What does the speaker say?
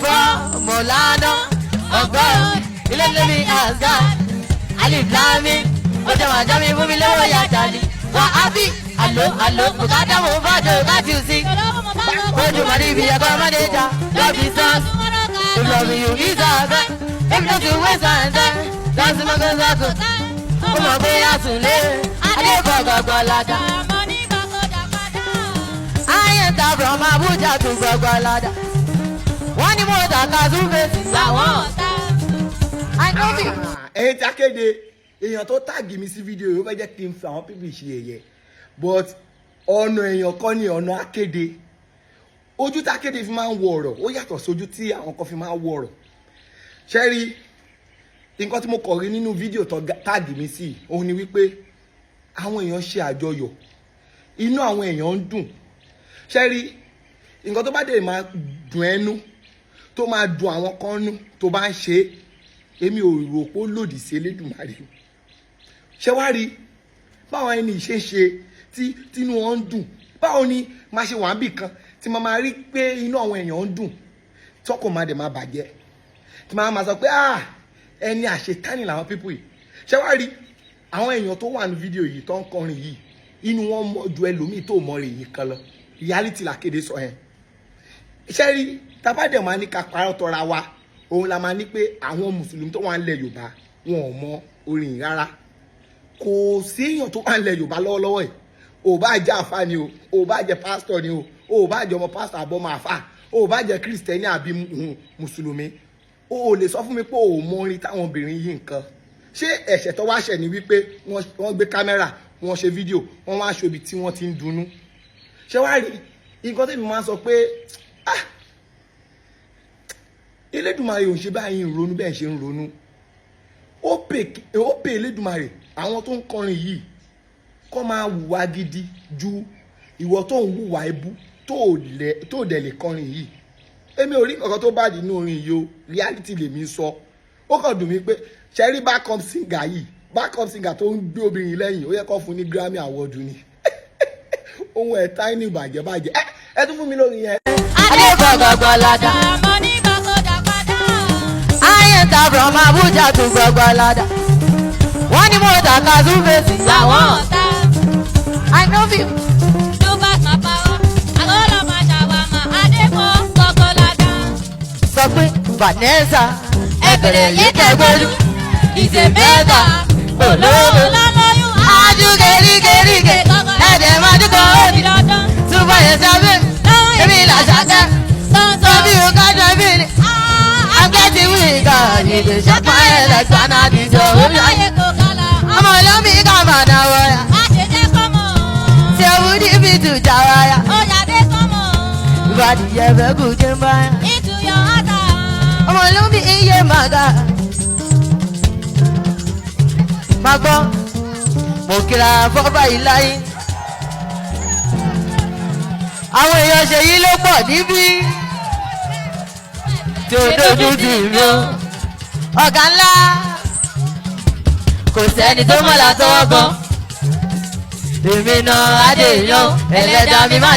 for Molana, oh God, you let me ask God. I live blaming, but I'm jamming for me lower ya daddy. What happy? Hello, Bugada over the that you see. When you marry me, I got manager, love is us. If loving you is a guy, if not you waste my time, that's my girl. Come on, boy, I soon live. I didn't go lada. I enter from Abuja to Gwagwalada. One more than Kazume, I want. I know you. Ẹ jákèjé èèyàn tó tàgì mi sí fídíò yìí ó fẹ́ jẹ́ kí n fi àwọn pípì ṣe ẹ̀yẹ but ọ̀nà èèyàn kan ní ọ̀nà akéde ojú tí akéde fi máa ń wo ọ̀rọ̀ ó yàtọ̀ sójú tí àwọn kan fi máa ń wo ọ̀rọ̀ ṣé rí nǹkan tí mo kọ̀ rí nínú fídíò tó tàgì mi sí òun ni wípé àwọn èèyàn ṣe àjọyọ̀ inú àwọn èèyàn ń dùn ṣé rí nǹkan tó bá dé máa dùn ẹnu tó máa dùn àwọn kan nú tó bá ń ṣe èmi ò rò pé ó lòdì sí Elédùmarè ṣé wá rí báwọn ẹni ṣe tí inú wọn ń dùn báwo ni máa ṣe wà ń bì kan tí máa rí pé inú àwọn èèyàn ń dùn tọkọ máa dẹ̀ máa bàjẹ́ tí máa sọ pé ẹni àṣetánì làwọn pípù yìí ṣé wá rí àwọn èèyàn tó wà ní fídíò yìí tó ń kọrin yìí inú wọn mọ ju ẹlòmíì tó mọ rè yìí kan lọ reality làkéde sọ yẹn ṣé rí tabadẹ máa ní ká parọ́ tọra wa òun la máa ní pé àwọn mùsùlùmí tó wà ń lẹ Yorùbá wọn ò mọ orin yìí rárá kò sí èèyàn tó wà ń lẹ Yorùbá lọ́wọ́lọ́wọ́ yìí ò bá jẹ́ àfà ni o ò bá jẹ́ pásítọ̀ ni o ò bá jẹ́ ọmọ pásítọ̀ àbọ̀mọ àfà ò bá jẹ́ kírísítẹ́nì àbí mùsùlùmí o lè sọ fún mi pé o mọ orin táwọn obìnrin yìí nǹkan ṣé ẹ̀ṣẹ̀ tó wá ṣẹ̀ ni wípé wọ́n gbé kámẹ́rà wọ́n ṣe fídíò wọ́n wá ṣòbí tí wọ́n ti ń dunnú ṣé wá rí nǹkan tèmi máa ń sọ pé Elédùmarè ò ń ṣe báyìí ń ronú bẹ́ẹ̀ ṣe ń ronú ó pè Elédùmarè àwọn tó ń kọrin yìí kọ́ máa hùwà gidi ju ìwọ tó ń hùwà ebú tó dẹ̀ lè kọrin yìí èmi ò rí nǹkan tó bá nínú orin yìí o reality lèmi sọ ó kàn dùn mí pé ṣẹ́rí backup singer yìí backup singer tó ń gbé obìnrin lẹ́yìn ó yẹ kó fún ní Grammy award ni ohun ẹ̀ tiny bàjẹ́ ẹ tún fún mi lórí yẹn. Adébọ̀gbọ̀gbọ̀ládà. I enter from Abuja to Gwagwalada. Wọ́n ní mo ta Kazume sí àwọn ọ̀tá. I know you. Do back my power. Àgọ́lọ́ máa ṣàwàmà. Adébọ̀ Gwagwalada. Sọ pé Vanessa ẹ̀bẹ̀rẹ̀ yìí kẹ́gbẹ́lú. Ìṣe mẹ́ta olówó Ọlọ́mọyún ajú gèrígèrígè ẹ̀dẹ̀ máa dúkọ̀ òbí. Túbọ̀ yẹn sábẹ́ èmi là ṣàkẹ́. Sọ bí o kájọ bí ni. Getting weak, you just shut my head like Sana did your I'm a lummy come on now. So would it be to Jawaya? Oh, yeah, they come on. But you ever good in my Into your heart. I'm a lummy in your mother. Mago, Mokira for by lying. I will use a yellow body. Tí o dojú sí mi o ọ̀gá ńlá kò sẹ́ni tó mọ̀lá tọwọ́ gan èmi náà adé yan ẹlẹ́dàá mi má.